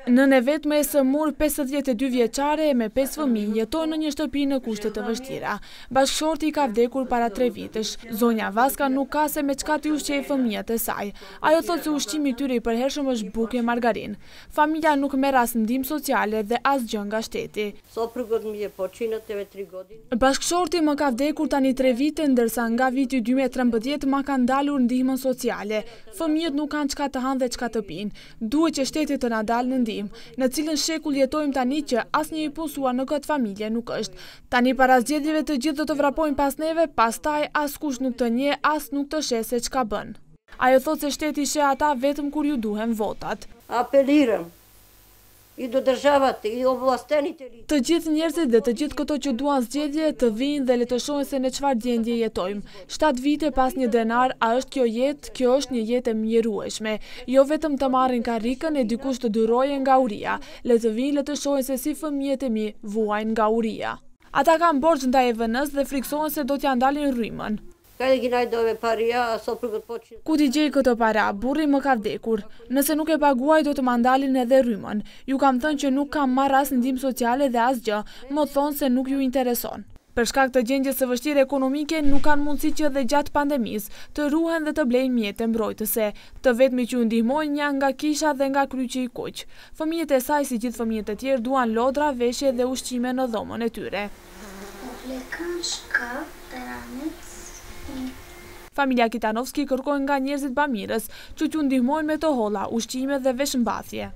Nënë e vetme e sëmur 52 vjeçare me 5 fëmijë jeton në një shtëpi në kushte të vështira. Bashkëshorti ka vdekur para 3 vitesh. Zonja Vaska nuk ka se me çka t'i ushqej fëmijët e saj. Ajo thotë se ushqimi i tyre i përhershëm është bukë e margarin. Familja nuk merr as ndihmë sociale dhe asgjë nga shteti. Bashkëshorti më ka vdekur tani 3 vite, ndërsa nga viti 2013 ma ka ndalur ndihmën sociale. Fëmijët nuk kanë çka të hanë dhe çka të pinë. Duhet që shteti të na dalë në ndihmë, në cilën shekull jetojmë tani që asnjë i punësuar në këtë familje nuk është. Tani para zgjedhjeve të gjithë do të vrapojnë pas neve, pastaj askush nuk të njeh, as nuk të sheh se çka bën. Ajo thotë se shteti sheh ata vetëm kur ju duhen votat. Apelirëm i do državat, i ovlastenit e Të gjithë njerëzit dhe të gjithë këto që duan zgjedhje të vinë dhe le të shohin se në çfarë gjendje jetojmë. 7 vite pas një denar, a është kjo jetë? Kjo është një jetë e mjerueshme. Jo vetëm të marrin karrikën e dikush të dyrojë nga uria. Le të vinë, le të shohin se si fëmijët e mi vuajnë nga uria. Ata kanë borxh ndaj EVN-s dhe friksohen se do t'ja ndalin rrymën. Ku t'i gjej këtë para, burri më ka vdekur. Nëse nuk e paguaj do të më ndalin edhe rrymën. Ju kam thënë që nuk kam marrë as ndihmë sociale dhe asgjë, më thonë se nuk ju intereson. Për shkak të gjendjes së vështirë ekonomike, nuk kanë mundësi që dhe gjatë pandemisë të ruhen dhe të blejnë mjete mbrojtëse. Të vetmi që u ndihmojnë janë nga kisha dhe nga kryqi i kuq. Fëmijët e saj, si gjithë fëmijët e tjerë, duan lodra, veshje dhe ushqime në dhomën e tyre. Familja Kitanovski kërkojnë nga njerëzit bamirës që t'u ndihmojnë me të holla, ushqime dhe veshmbathje.